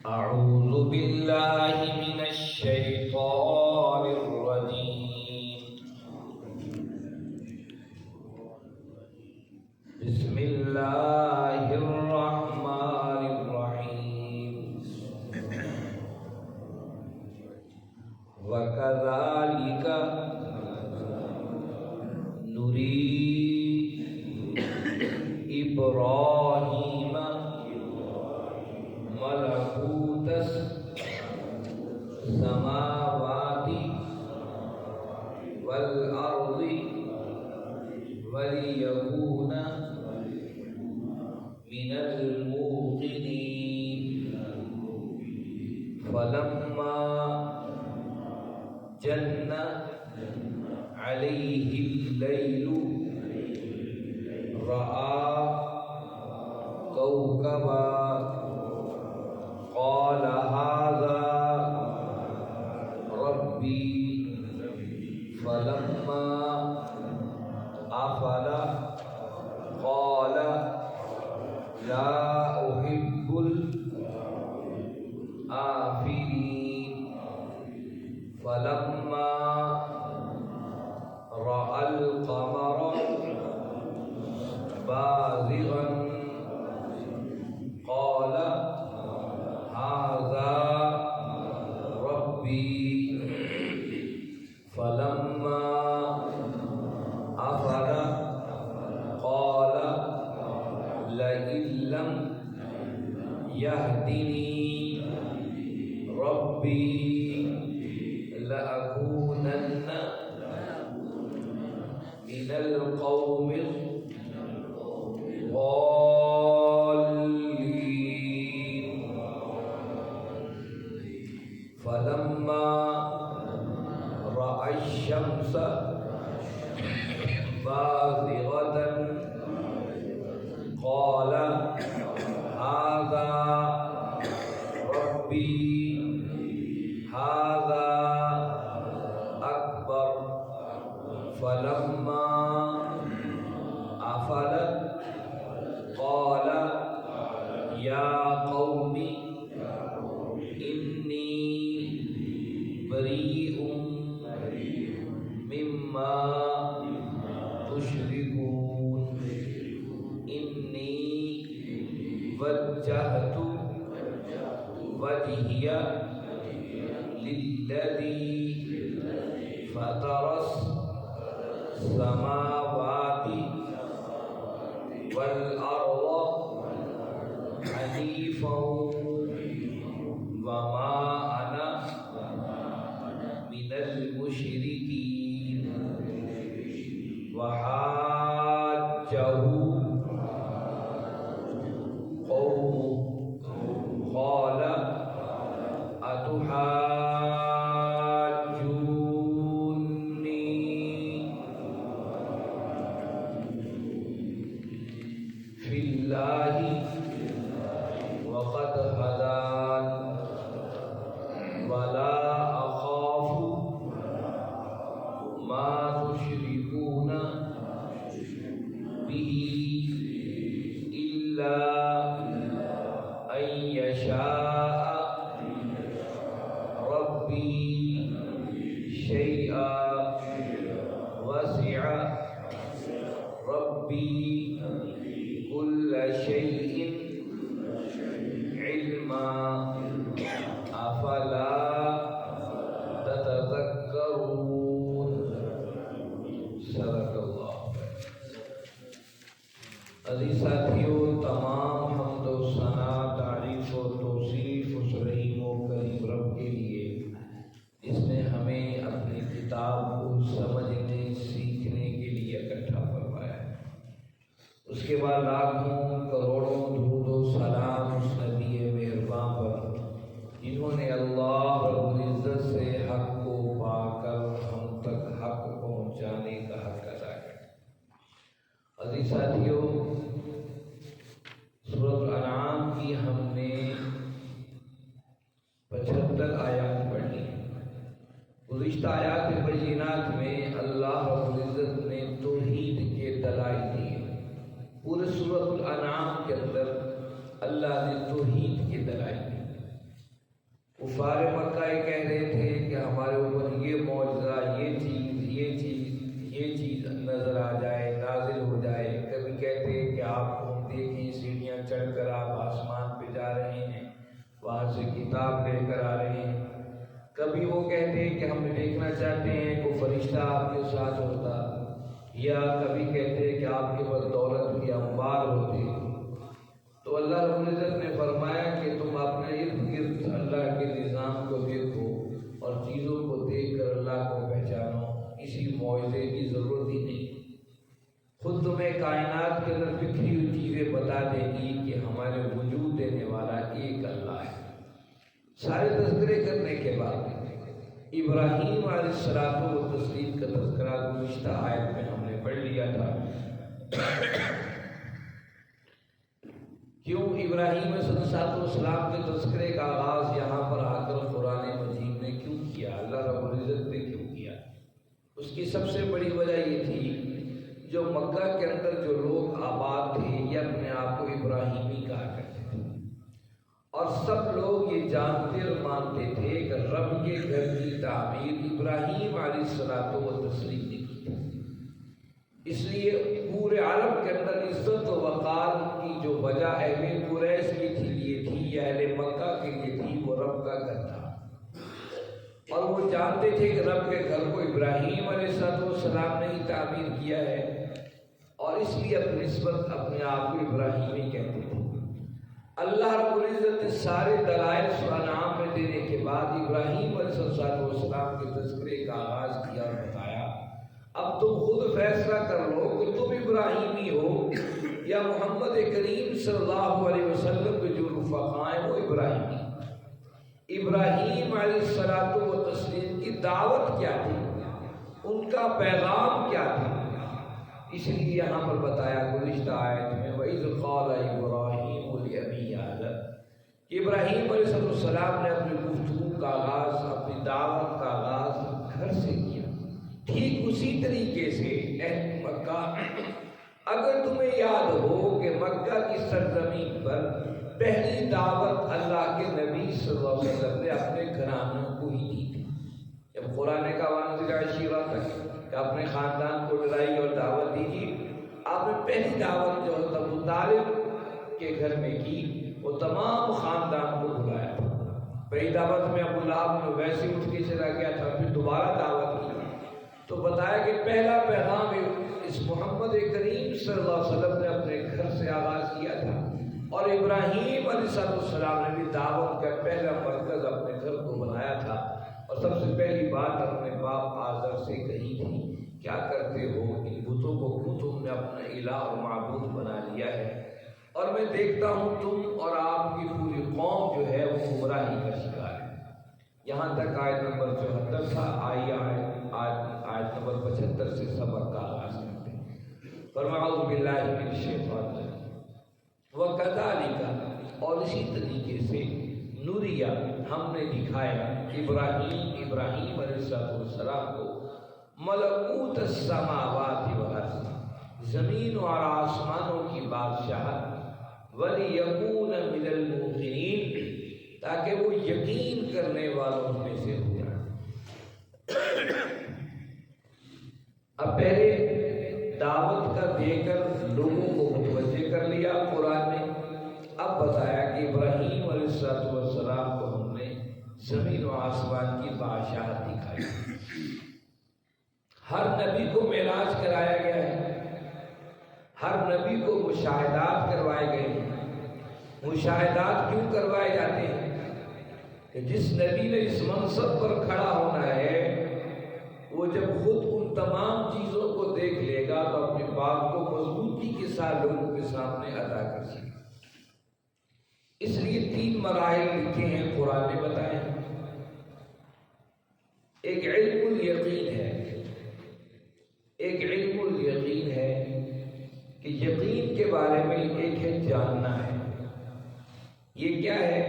أعوذ بالله من الشيطان الرجيم. بسم الله الرحمن الرحيم. وكذلك نري إبراهيم ملكوت السماوات والأرض وليكون من الموقنين. فلما جن عليه الليل رأى كوكبا قال هذا ربي. فلما أفل قال لا أحب الآفلين. فلما رأى القمر بازغا قال هذا ربي. فلما أفل قال لئن لم يهدني ربي لأكونن من القوم الضالين. فلما رأى الشمس بازغة قال هذا ربي هذا أكبر. فلما أفلت قال يا قوم إني بريء مما تشركون. إني وجهت وجهي للذي فطر السماوات والأرض حنيفا وما أنا من المشركين. وحاجه قومه قال أتحاجوني في الله وقد هدان ولا أخاف ما تشركون به إلا أن يشاء ربي شيئا وسع ربي كل شيء علما أفلا تتذكرون. صدق اللہ. عزیز ساتھیوں، تمام حمد و ثنا، تعریف و توصیف اس رحیم و کریم رب کے لیے جس نے ہمیں اپنی کتاب کو سمجھنے سیکھنے کے لیے اکٹھا فرمایا. اس کے بعد لاکھوں کروڑوں درود و سلام اس نبی مہربان پر جنہوں نے اللہ رب العزت سے حق کو پا کر ہم تک حق پہنچانے کا حق ادا کیا. عزیز ساتھیوں، سورۃ الانعام کی ہم نے 75 آیات پڑھی. گزشتہ آیات بینات میں اللہ رب العزت نے توحید کے دلائل دیے. پورے سورۃ الانعام کے اندر اللہ نے توحید کے دلائل دی. کفار مکہ یہ کہہ رہے تھے کہ ہمارے اوپر یہ معجزہ، یہ چیز نظر آ جائے، نازل ہو جائے۔ کبھی کہتے ہیں کہ آپ دیکھیں سیڑھیاں چڑھ کر آپ آسمان پہ جا رہے ہیں، وہاں سے کتاب لے کر آ رہے ہیں۔ کبھی وہ کہتے ہیں کہ ہم دیکھنا چاہتے ہیں کوئی فرشتہ آپ کے ساتھ ہوتا، یا کبھی کہتے ہیں کہ آپ کے پاس دولت کے انبار ہوتے۔ تو اللہ رب العزت نے فرمایا کہ تم اپنے ارد گرد اللہ کے نظام کو دیکھو اور چیزوں کو دیکھ کر اللہ کو پہچانو، کسی معجزے کی ضرورت ہی نہیں۔ خود تمہیں کائنات کے اندر بکھری ہوئی چیزیں بتا دے گی کہ ہمارے وجود دینے والا ایک اللہ ہے۔ سارے تذکرے کرنے کے بعد ابراہیم علیہ الصلوۃ والتسلیم کا تذکرہ گزشتہ آیت میں ہم نے پڑھ لیا تھا۔ کیوں ابراہیم علیہ السلام کے تذکرے کا آغاز یہاں پر آ کر قرآن مجید نے کیوں کیا، اللہ رب العزت نے کیوں کیا؟ اس کی سب سے بڑی وجہ یہ تھی، جو مکہ کے اندر جو لوگ آباد تھے یہ اپنے آپ کو ابراہیمی کہا کرتے تھے، اور سب لوگ یہ جانتے اور مانتے تھے کہ رب کے گھر کی تعمیر ابراہیم علیہ الصلوۃ والتسلیم نے کی تھی۔ اس لیے پورے عالم کے اندر عزت و وقار کی جو وجہ اہل قریش کے لیے تھی یا اہل مکہ کے لیے تھی، وہ رب کا گھر تھا، اور وہ جانتے تھے کہ رب کے گھر کو ابراہیم علیہ السلام نے ہی تعمیر کیا ہے، اور اس لیے اپنی نسبت اپنے آپ کو ابراہیمی کہتے تھے۔ اللہ رب العزت نے سارے دلائل سورہ انعام میں دینے کے بعد ابراہیم علیہ السلام کے تذکرے کا آغاز کیا اور بتایا اب تم خود فیصلہ کر لو کہ تم ابراہیمی ہو یا محمد کریم صلی اللہ علیہ وسلم کے جو رفقاء ہیں وہ ابراہیمی۔ ابراہیم علیہ الصلوۃ والتسلیم کی دعوت کیا تھی، ان کا پیغام کیا تھا، اس لیے یہاں پر بتایا گزشتہ آیت میں وَإِذْ قَالَ إِبْرَاهِيمُ لِأَبِيهِ آزَرَ کہ ابراہیم علیہ السلام نے اپنی گفتگو کا آغاز، اپنی دعوت کا آغاز گھر سے کیا۔ ٹھیک اسی طریقے سے اہل مکہ، اگر تمہیں یاد ہو کہ مکہ کی سرزمین پر پہلی دعوت اللہ کے نبی صلی اللہ علیہ وسلم نے اپنے گھرانوں کو ہی دی تھی۔ جب قرآن نے کہا وَأَنذِرْ عَشِيرَتَكَ کہ اپنے خاندان کو ڈرائی اور دعوت دیجیے، آپ نے پہلی دعوت جو ابو طالب کے گھر میں کی، وہ تمام خاندان کو بلایا تھا۔ پہلی دعوت میں ابو لہب نے ویسے اٹھ کے چلا گیا تھا، پھر دوبارہ دعوت کی تو بتایا کہ پہلا پیغام اس محمد کریم صلی اللہ علیہ وسلم نے اپنے گھر سے آغاز کیا تھا، اور ابراہیم علیہ السلام نے بھی دعوت کا پہلا مرکز اپنے گھر کو بنایا تھا، اور سب سے پہلی بات اپنے باپ آزر سے کہی تھی کیا کرتے ہو، ان بتوں کو کیوں تم نے اپنا الہ اور معبود بنا لیا ہے، اور میں دیکھتا ہوں تم اور آپ کی پوری قوم جو ہے وہ گمراہی کا شکار ہے۔ یہاں تک آیت نمبر 74 تھا، آیت نمبر 75 سے سبق کا آغاز کرتے ہیں۔ فرمایا اعوذ باللہ من الشیطان الرجیم وَكَذَلِكَ اور اسی طریقے سے نوریا ہم نے دکھایا ابراہیم علیہ السلام کو ملکوت السماوات والارض زمین اور آسمانوں کی بادشاہت وَلِيَكُونَ مِنَ الْمُوقِنِينَ تاکہ وہ یقین کرنے والوں میں سے ہو جائے۔ اب پہلے دعوت کا دے کر لوگوں کو متوجہ کر لیا قرآن نے، اب بتایا کہ ابراہیم علیہ السلام کو ہم نے زمین و آسمان کی بادشاہت دکھائی۔ ہر نبی کو معراج کرایا گیا ہے، ہر نبی کو مشاہدات کروائے گئے ہیں۔ مشاہدات کیوں کروائے جاتے ہیں کہ جس نبی نے اس منصب پر کھڑا ہونا ہے وہ جب خود ان تمام چیزوں کو دیکھ لے گا تو اپنی بات کو مضبوطی کے ساتھ لوگوں کے سامنے ادا کر سکے۔ اس لیے 3 مراحل لکھے ہیں قرآن نے بتائے۔ ایک علم الیقین ہے، ایک علم الیقین ہے کہ یقین کے بارے میں ایک ہے جاننا ہے۔ یہ کیا ہے؟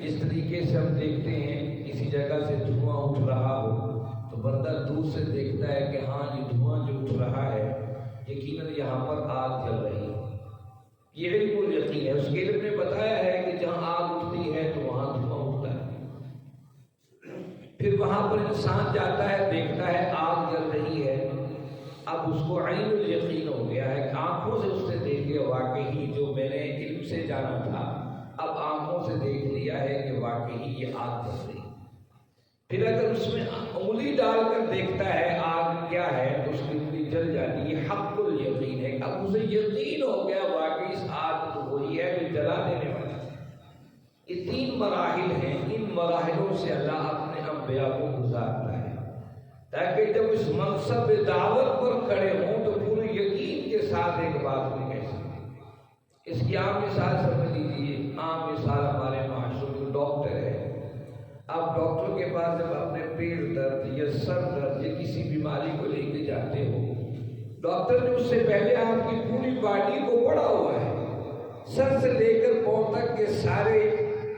جس طریقے سے ہم دیکھتے ہیں کسی جگہ سے دھواں اٹھ رہا ہو تو بندہ دور سے دیکھتا ہے کہ ہاں یہ دھواں جو اٹھ رہا ہے یقیناً یہاں پر آگ جل رہی ہے۔ یہ علم الیقین ہے۔ اس کے علم نے بتایا ہے کہ جہاں آگ اٹھتی ہے تو وہاں دھواں اٹھتا ہے۔ وہاں پر انسان جاتا ہے، دیکھتا ہے آگ جل رہی ہے، اب اس کو عین الیقین ہو گیا ہے، آنکھوں سے اس نے دیکھ لیا واقعی جو میں نے علم سے جانا تھا، اب آنکھوں سے دیکھ لیا ہے کہ واقعی یہ آگ جل رہی ہے۔ پھر اگر اس میں انگلی ڈال کر دیکھتا ہے آگ کیا ہے تو اس کی انگلی جل جاتی ہے، حق الیقین ہے، اب اسے یقین ہو گیا واقعی اس آگ تو وہی ہے جو جلا دینے والا ہے۔ یہ تین مراحل ہیں، ان مراحلوں سے اللہ اپنے انبیاء کو گزارتا ہے تاکہ جب اس منصب دعوت پر کھڑے ہوں تو پورے یقین کے ساتھ ایک بات کو کہہ سکیں۔ اس کی عام مثال سمجھ لیجیے، عام مثال ہمارے معاشرے میں ڈاکٹر ہے، آپ ڈاکٹر کے پاس جب اپنے پیٹ درد یا سر درد یا کسی بیماری کو لے کے جاتے ہو، ڈاکٹر نے اس سے پہلے آپ کی پوری باڈی کو پڑھا ہوا ہے، سر سے لے کر پاؤں تک کے سارے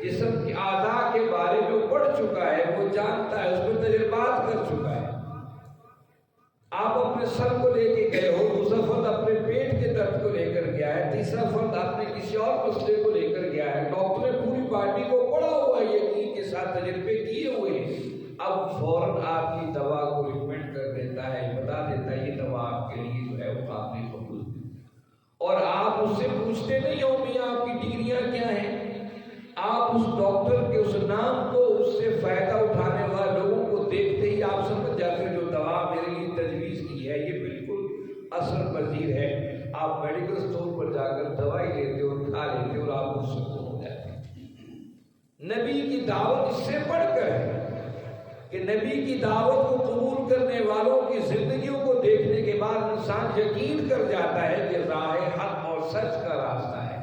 جسم کے اعضاء کے بارے میں پڑھ چکا ہے، وہ جانتا ہے، اس میں تجربات کر چکا ہے۔ آپ اپنے سر کو لے کے گئے ہو، دوسرا فرد اپنے پیٹ کے درد کو لے کر گیا ہے، تیسرا فرد اپنے کسی اور مسئلے کو لے کر گیا ہے، ڈاکٹر نے پوری باڈی کو پڑھا ہوا ہے، یقین کے ساتھ تجربے کیے ہوئے ہیں، اب فوراً آپ کی دوا کو ریکمینڈ کر دیتا ہے، بتا دیتا ہے یہ دوا آپ کے لیے جو ہے وہ قابل قبول ہے، اور آپ اس سے پوچھتے نہیں ہو میاں آپ کی ڈگریاں کیا ہیں، آپ اس ڈاکٹر کے اس نام کو، اس سے فائدہ اٹھانے والے لوگوں کو دیکھتے ہی آپ سمجھ جاتے ہیں جو دوا میرے لیے تجویز کی ہے یہ بالکل اثر پذیر ہے۔ آپ میڈیکل اسٹور پر جا کر دوائی لیتے اور کھا لیتے اور آپ اس سکون ہو جاتے ہیں۔ نبی کی دعوت اس سے بڑھ کر ہے کہ نبی کی دعوت کو قبول کرنے والوں کی زندگیوں کو دیکھنے کے بعد انسان یقین کر جاتا ہے کہ راہ حق اور سچ کا راستہ ہے،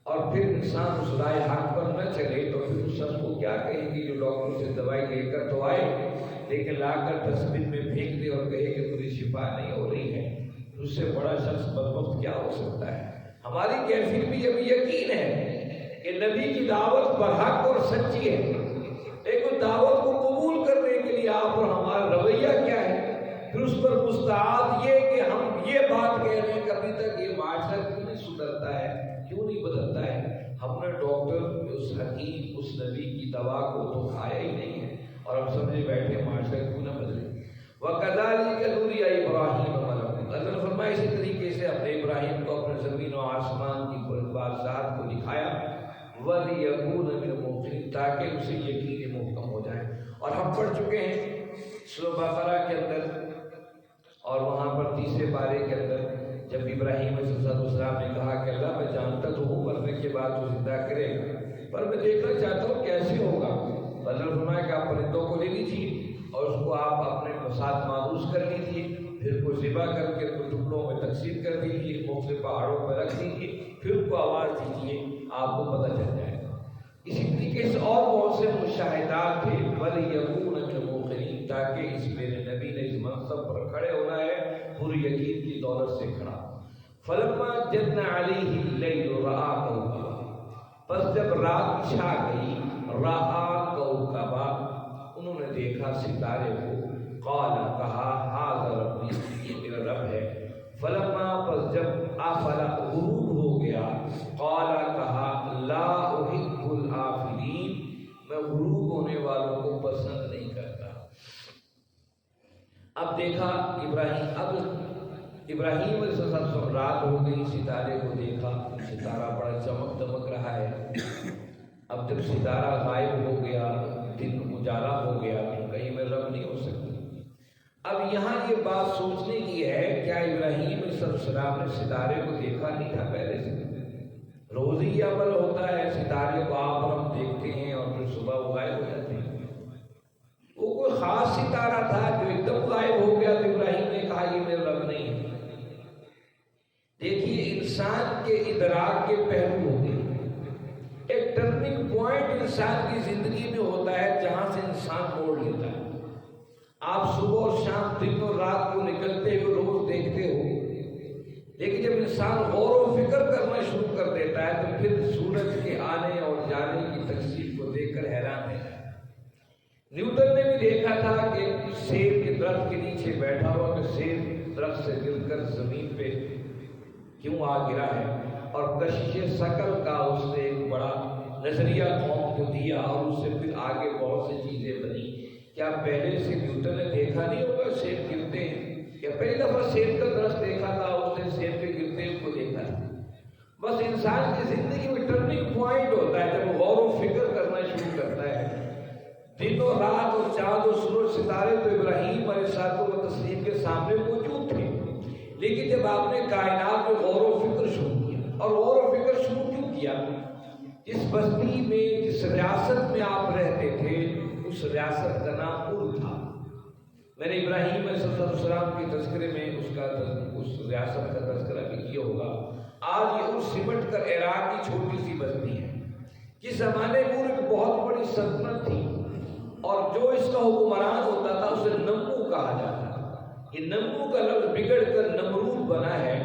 اور پھر انسان اس راہ حق پر نہ چلے تو پھر اس شخص کو کیا کہیں گے جو ڈاکٹر سے دوائی لے کر تو آئے لیکن لا کر ڈسٹ بن میں پھینک دے اور کہے کہ مجھے شفا نہیں ہو رہی ہے، اس سے بڑا شخص بدبخت کیا ہو سکتا ہے۔ ہماری کیفیت بھی ابھی یقین ہے کہ نبی کی دعوت برحق اور سچی ہے، لیکن دعوت کو قبول کرنے کے لیے آپ اور ہمارا رویہ کیا ہے، پھر اس پر مستعد یہ کہ ہم یہ بات کہہ رہے ہیں کہ ابھی تک یہ معاشرہ کیوں نہیں سدھرتا ہے، کیوں نہیں بدلتا ہے، ہم نے ڈاکٹر اس حکیم اس نبی کی دوا کو تو کھایا ہی نہیں ہے اور ہم سمجھے بیٹھے معاشرہ کیوں نہ بدلے۔ وَكَذَلِكَ نُرِيَ إِبْرَاهِيمَ مَلَكُوتَ، اللہ نے فرمایا اسی طریقے سے اپنے ابراہیم کو اپنے زمین و آسمان کی بادشاہت کو دکھایا، وَلِيَكُونَ مِنَ الْمُوقِنِينَ، تاکہ اسے یقین محکم ہو جائے۔ اور ہم پڑھ چکے ہیں سورہ بقرہ کے اندر اور وہاں پر تیسرے پارے کے اندر جب ابراہیم علیہ السلام نے کہا کہ اللہ میں جانتا تو ہوں مرنے کے بعد وہ زندہ کرے گا، پر میں دیکھنا چاہتا ہوں کیسے ہوگا۔ اللہ نے فرمایا کہ آپ پرندوں کو لے لیجیے اور اس کو آپ اپنے ساتھ مانوس کر لیجیے، پھر کو ذبح کر کے کو ٹکڑوں میں تقسیم کر دیجیے، مختلف پہاڑوں پر رکھ دیجیے، پھر ان کو آواز دیجیے، آپ کو پتہ چل جائے گا۔ اسی طریقے سے اور بہت سے مشاہدات تھے، وَلِيَكُونَ مِنَ الْمُوقِنِينَ، تاکہ اس میرے نبی نے اس منصب پر کھڑے ہونا ہے، پوری یقین کی دولت سے کھڑا۔ فَلَمَّا جَنَّ عَلَيْهِ اللَّيْلُ رَأَىٰ كَوْكَبًا، پس جب رات چھا گئی، رَأَىٰ كَوْكَبًا، انہوں نے دیکھا ستارے کو، قال کہا ھذا ربی، یہ میرا رب ہے۔ فلما، پس جب آفلا غروب ہو گیا، قال کہا لا احب الآفلین، میں غروب ہونے والوں کو پسند نہیں کرتا۔ اب دیکھا ابراہیم علیہ السلام، رات ہو گئی، ستارے کو دیکھا، ستارہ بڑا چمک دمک رہا ہے۔ اب جب ستارہ غائب ہو گیا، دن اجالا ہو گیا، تو کہیں میں رب نہیں ہو سکتا۔ اب یہاں یہ بات سوچنے کی ہے، کیا ابراہیم علیہ السلام نے ستارے کو دیکھا نہیں تھا پہلے سے؟ روز ہی عمل ہوتا ہے، ستارے کو آپ اور ہم دیکھتے ہیں اور پھر صبح وہ غائب ہو جاتے ہیں۔ وہ کوئی خاص ستارہ تھا جو ایک دم غائب ہو گیا تو ابراہیم نے کہا یہ میرا رب نہیں ہے۔ دیکھیے انسان کے ادراک کے پہلو ہوتے ہیں، ایک ٹرننگ پوائنٹ انسان کی زندگی میں ہوتا ہے جہاں سے انسان موڑ لیتا ہے۔ آپ صبح اور شام، دن اور رات کو نکلتے ہوئے روز دیکھتے ہو، لیکن جب انسان غور و فکر کرنا شروع کر دیتا ہے تو پھر سورج کے آنے اور جانے کی تقسیم کو دیکھ کر حیران رہتا ہے۔ نیوٹن نے بھی دیکھا تھا کہ سیب کے درخت کے نیچے بیٹھا ہوا کہ سیب درخت سے گر کر زمین پہ کیوں آ گرا ہے، اور کشش ثقل کا اس نے ایک بڑا نظریہ قوم کو دیا اور اس سے پھر آگے بہت سی چیزیں بنی کیا پہلے سے نیوٹن نے دیکھا نہیں ہوگا سیب گرتے ہیں؟ یا پہلی دفعہ سیب کا درخت دیکھا تھا اس نے سیب کے گرتے کو دیکھا تھا؟ بس انسان کی زندگی میں ٹرننگ پوائنٹ ہوتا ہے جب وہ غور و فکر کرنا شروع کرتا ہے. دن و رات اور چاند و سورج ستارے تو ابراہیم علیہ السلام و تسلیم کے سامنے موجود تھے، لیکن جب آپ نے کائنات میں غور و فکر شروع کیا، اور غور و فکر شروع کیوں کیا؟ جس بستی میں جس ریاست میں آپ رہتے تھے اس ریاست کا نام ار تھا. میں نے ابراہیم علیہ السلام کے تذکرے میں اس ریاست کا تذکرہ بھی کیا ہوگا. آج یہ ار سمٹ کر عراق کی چھوٹی سی بستی ہے. جس زمانے میں ار ایک بہت بڑی سلطنت تھی اور جو اس کا حکمران ہوتا تھا اسے نمرو کہا جاتا تھا. یہ نمرو کا لفظ بگڑ کر نمرود بنا ہے،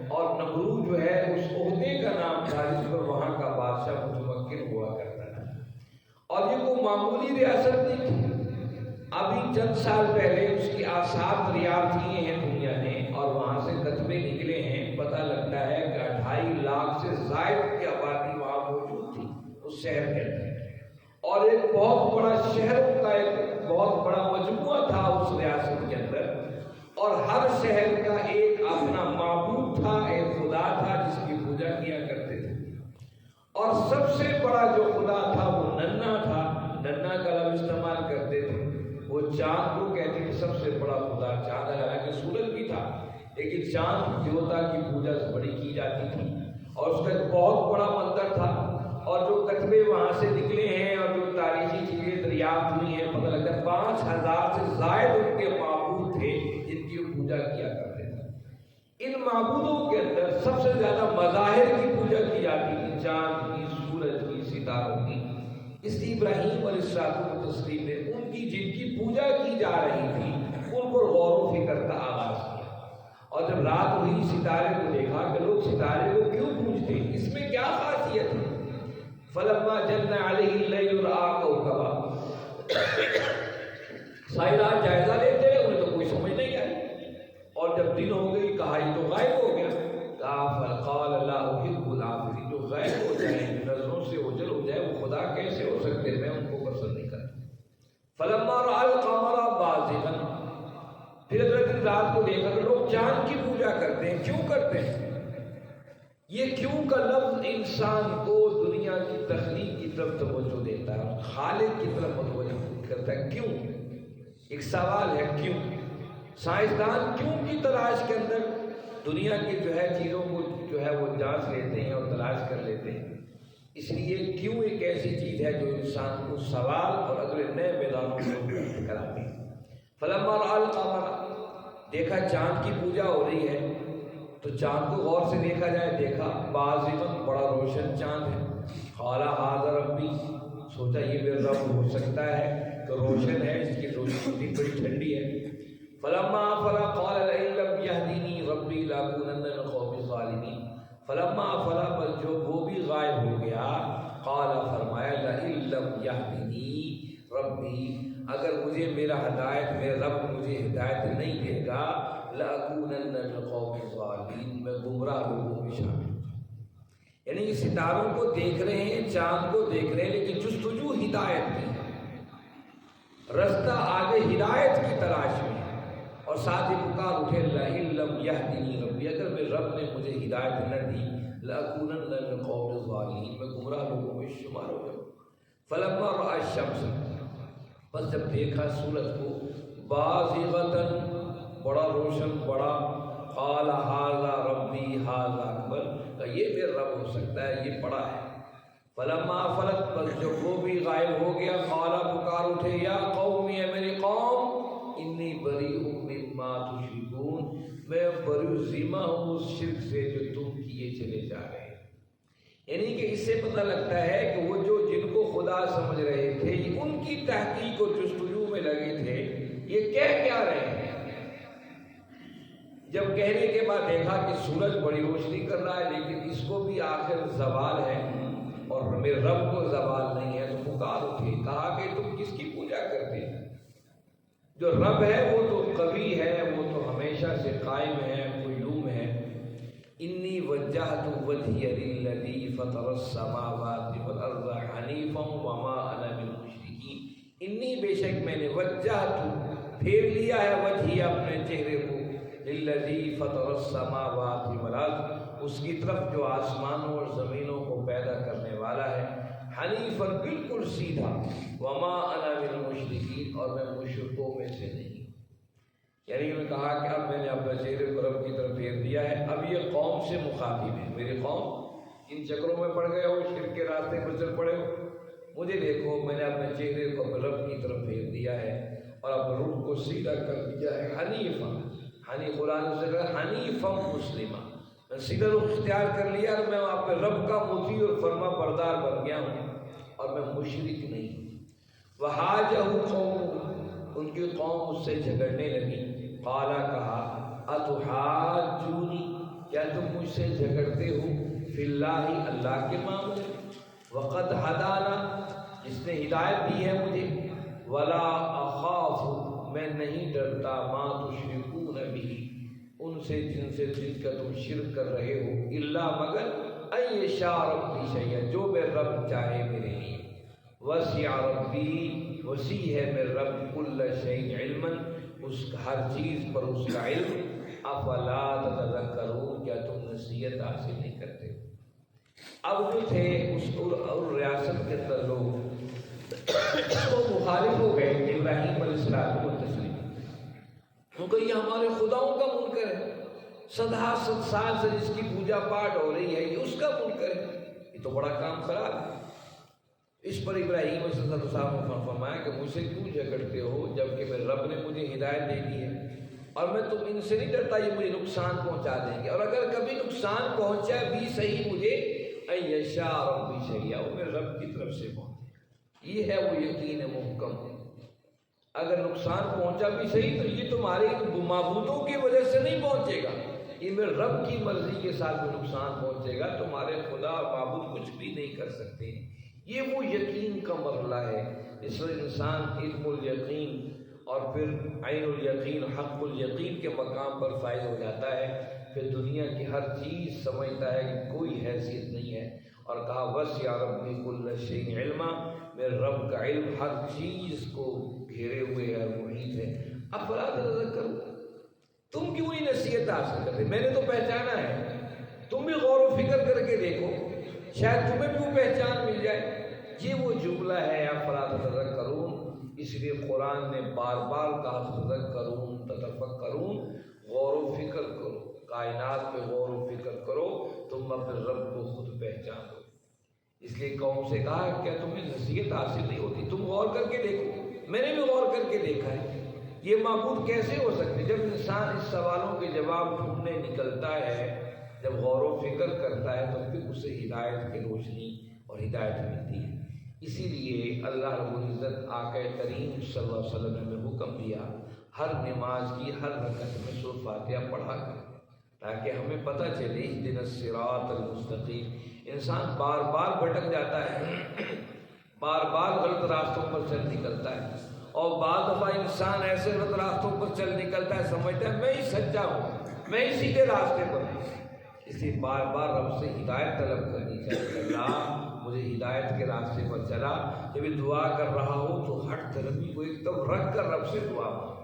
اور نمرود جو ہے اس عہدے کا نام تھا جس پر وہاں کا بادشاہ متمکن ہوا کرتا تھا. اور یہ کوئی معمولی ریاست نہیں تھی. ابھی چند سال پہلے اس کی آثار دریافت کیے ہیں دنیا نے، اور وہاں سے کتبے نکلے ہیں. پتہ لگتا ہے کہ 2.5 لاکھ سے زائد کی آبادی وہاں موجود تھی اس شہر کے اندر، اور ایک بہت بڑا شہر کا ایک بہت بڑا مجموعہ تھا اس ریاست کے اندر، اور ہر شہر کا ایک اپنا معبود تھا، ایک خدا تھا جس کی پوجا کیا کرتے تھے. اور سب سے بڑا جو خدا تھا وہ ننا تھا. ننا کا لفظ استعمال کرتے تھے. وہ چاند کو کہتے ہیں سب سے بڑا خدا چاند ہے، حالانکہ سورج بھی تھا لیکن چاند دیوتا کی پوجا بڑی کی جاتی تھی، اور اس کا ایک بہت بڑا مندر تھا. اور جو کتبے وہاں سے نکلے ہیں اور جو تاریخی چیزیں دریافت ہوئی ہیں، پتہ لگتا ہے 5000 سے زائد ان کے معبود تھے جن کی پوجا کیا کرتے تھے. ان معبودوں کے اندر سب سے زیادہ مظاہر کی پوجا کی جاتی تھی، چاند کی، سورج کی، ستاروں کی. اس لیے ابراہیم علیہ السلام و تسلیم نے ان کی جن کی پوجا کی جا رہی تھی ان پر غور و فکر کا آغاز کیا. اور جب رات ہوئی ستارے کو دیکھا کہ لوگ ستارے کو کیوں پوجتے ہیں، اس میں کیا خاصیت ہے. فلما جن علیہ اللیل رأى کوكبا، ساری رات جائزہ لیتے رہے، انہیں تو کوئی سمجھ نہیں آئی. اور جب دن ہو گئی کہا یہ تو غائب ہو گیا. فقال لا احب العافلین، جو غائب ہو جائے نظروں سے اوجھل ہو جائے وہ خدا کیسے ہو سکتے، میں ان کو پسند نہیں کرتا. فلما رأى القمر بازغا، پھر اگر رات کو دیکھا کہ لوگ چاند کی پوجا کرتے ہیں. کیوں کرتے ہیں؟ یہ کیوں کا لفظ انسان کو دنیا کی تخلیق کی طرف توجہ دیتا ہے اور خالق کی طرف متوجہ کرتا ہے. کیوں؟ ایک سوال ہے کیوں. سائنسدان کیوں کی تلاش کے اندر دنیا کی جو ہے چیزوں کو جو ہے وہ جانچ لیتے ہیں اور تلاش کر لیتے ہیں. اس لیے کیوں ایک ایسی چیز ہے جو انسان کو سوال اور اگلے نئے میدانوں کو کراتی ہے. فلما رأى القمر، دیکھا چاند کی پوجا ہو رہی ہے تو چاند کو غور سے دیکھا جائے، دیکھا بازغاً، بڑا روشن چاند ہے. قال ھذا ربی، سوچا یہ میرا رب ہو سکتا ہے تو روشن ہے، اس کی روشنی بڑی ٹھنڈی ہے. فلما افل قال لئن لم يهدني ربي لاكونن من القوم الظالمین. فلما افل، بس جو وہ بھی غائب ہو گیا، قال فرمایا لئن لم يهدني ربی، اگر مجھے میرا ہدایت، میرا رب مجھے ہدایت نہیں دے گا، لَأَكُونَنَّ مِنَ الْقَوْمِ الظَّالِمِينَ، میں گمراہ لوگوں میں شامل ہوں. یعنی یہ ستاروں کو دیکھ رہے ہیں، چاند کو دیکھ رہے ہیں، لیکن جستجو ہدایت کی ہے، رستہ آگے ہدایت کی تلاش میں ہے. اور ساتھ ہی پکار اٹھے لَئِن لَمْ يَهْدِنِي رَبِّي، اگر میرے رب نے مجھے ہدایت نہ دی، لَأَكُونَنَّ مِنَ الْقَوْمِ الظَّالِمِينَ، میں گمراہ لوگوں میں شمار ہو جاؤں. فَلَمَّا رَأَى الشَّمْسَ، بس جب دیکھا سورج کو، بازغۃ، بڑا روشن، بڑا، قال ھذا ربی ھذا اکبر، کہ یہ میرا رب ہو سکتا ہے، یہ بڑا ہے. فلما افلت، بس جب وہ بھی غائب ہو گیا، قال، پکار اٹھے، یا قوم، اے میری قوم، انی بریء مما تشرکون، میں بری ذمہ ہوں اس شرک سے جو تم کیے چلے جا رہے ہیں. یعنی کہ اس سے پتہ لگتا ہے کہ وہ جو جن کو خدا سمجھ رہے تھے، یہ ان کی تحقیق و جستجو میں لگے تھے، یہ کہہ کیا رہے ہیں. جب کہنے کے بعد دیکھا کہ سورج بڑی روشنی کر رہا ہے لیکن اس کو بھی آخر زوال ہے اور میرے رب کو زوال نہیں ہے، تو پکار اٹھے، کہا کہ تم کس کی پوجا کرتے ہیں؟ جو رب ہے وہ تو قوی ہے، وہ تو ہمیشہ سے قائم ہے، قیوم ہے. انی وجہت وجہی للذی فطر السماوات والارض حنیفا وما انا من المشرکین. انی بے شک میں نے وجہت پھیر لیا ہے وجہی اپنے چہرے کو للذی فطر السماوات والارض اس کی طرف جو آسمانوں اور زمینوں کو پیدا کرنے والا ہے حنیفا بالکل سیدھا وما انا من المشرکین اور میں مشرکوں میں سے نہیں. یعنی انہوں نے کہا کہ اب میں نے اپنے چہرے کو رب کی طرف پھیر دیا ہے. اب یہ قوم سے مخاطب ہے. میری قوم ان چکروں میں پڑ گئے ہو, شرک کے راستے پر چل پڑے ہو, مجھے دیکھو میں نے اپنے چہرے کو اپنے رب کی طرف پھیر دیا ہے اور اپنے روح کو سیدھا کر دیا ہے. حنیفا, قرآن سے کہا حنیفا مسلمہ, میں سیدھا رخ اختیار کر لیا اور میں اپنے رب کا مطیع اور فرما بردار بن گیا ہوں اور میں مشرک نہیں ہوں. وحاجہ قوم, ان کی قوم اس سے جھگڑنے لگی. قالا کہا اتحاجونی, کیا تم مجھ سے جھگڑتے ہو فی اللہ اللہ کے معاملے, وقد ہدانا جس نے ہدایت دی ہے مجھے, ولا اخاف میں نہیں ڈرتا ما تشرکون به ان سے جن کا تم شرک کر رہے ہو, الا مگر ان یشاء ربی شیئا جو میرے رب چاہے میرے لیے. وسع ربی وسیع ہے میرے رب کل شیء علما اس ہر چیز پر اس کا علم. افلا تتذکرون کیا تم نصیحت حاصل نہیں کرتے. اب جو تھے اس اور ریاست کے اندر لوگ وہ مخالف ہو گئے ابراہیم علیہ السلام کو تسلیم, کیونکہ یہ ہمارے خداؤں کا منکر ہے, 7 سال سے جس کی پوجا پاٹ ہو رہی ہے یہ اس کا منکر ہے, یہ تو بڑا کام خراب ہے. اس پر ابراہیم علیہ السلام نے فرمایا کہ مجھ سے کیوں جھگڑتے ہو جبکہ میرے رب نے مجھے ہدایت دے دی ہے اور میں تم ان سے نہیں ڈرتا یہ مجھے نقصان پہنچا دیں گے, اور اگر کبھی نقصان پہنچا بھی صحیح مجھے ان یشاء ربی شیئا وہ میرے رب کی طرف سے پہنچے. یہ ہے وہ یقین محکم. اگر نقصان پہنچا بھی صحیح تو یہ تمہارے معبودوں کی وجہ سے نہیں پہنچے گا, یہ میرے رب کی مرضی کے ساتھ میں نقصان پہنچے گا. تمہارے خدا اور معبود کچھ بھی نہیں کر سکتے. یہ وہ یقین کا مرحلہ ہے جس میں انسان علم الیقین اور پھر عین الیقین حق الیقین کے مقام پر فائز ہو جاتا ہے. پھر دنیا کی ہر چیز سمجھتا ہے کہ کوئی حیثیت نہیں ہے, اور کہا وسع ربی کل شیء علما, میرے رب کا علم ہر چیز کو گھیرے ہوئے ہے اور محیط ہے. افلا تذکرون, تم کیوں نہیں نصیحت حاصل کرتے؟ میں نے تو پہچانا ہے, تم بھی غور و فکر کر کے دیکھو شاید تمہیں بھی وہ پہچان مل جائے. یہ وہ جملہ ہے افلا تذکرون, اس لیے قرآن نے بار بار کہا تذکرون تتفکرون, غور و فکر کرو, کائنات پہ غور و فکر کرو, تم اپنے رب کو خود پہچان دو. اس لیے قوم سے کہا کیا تمہیں نصیحت حاصل نہیں ہوتی؟ تم غور کر کے دیکھو. میں نے بھی غور کر کے دیکھا ہے, یہ معبود کیسے ہو سکتے؟ جب انسان اس سوالوں کے جواب ڈھونڈنے نکلتا ہے, جب غور و فکر کرتا ہے تو پھر اسے ہدایت کی روشنی اور ہدایت ملتی ہے. اسی لیے اللہ رب العزت آقا کریم صلی اللہ علیہ وسلم نے ہمیں حکم دیا ہر نماز کی ہر رکعت میں سورۃ فاتحہ پڑھا کریں, تاکہ ہمیں پتہ چلے اہدنا الصراط المستقیم. انسان بار بار بھٹک جاتا ہے, بار بار غلط راستوں پر چل نکلتا ہے, اور بعض دفعہ انسان ایسے غلط راستوں پر چل نکلتا ہے سمجھتا ہے میں ہی سچا ہوں, میں ہی سیدھے راستے پر ہوں. اس لیے بار بار رب سے ہدایت طلب کرنی چاہیے. اللہ مجھے ہدایت کے راستے پر چلا. جب یہ دعا کر رہا ہو تو ہٹ طلبی کو ایک دم رکھ کر رب سے دعا مانگ.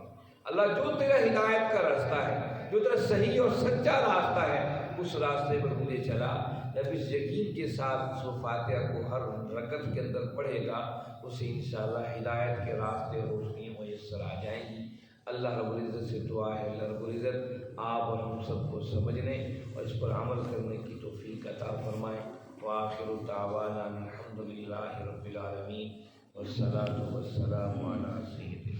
اللہ جو تیرا ہدایت کا راستہ ہے, جو تیرا صحیح اور سچا راستہ ہے, اس راستے پر مجھے چلا. جب اس یقین کے ساتھ سورۃ فاتحہ کو ہر رکعت کے اندر پڑھے گا, اسے انشاءاللہ ہدایت کے راستے روشنی میسر آ جائیں گی. اللہ رب العزت سے دعا ہے اللہ رب العزت آپ اور ہم سب کو سمجھنے اور اس پر عمل کرنے کی توفیق عطا فرمائے. وآخر دعوانا الحمد للہ رب العالمین والصلاة والسلام علی سیدنا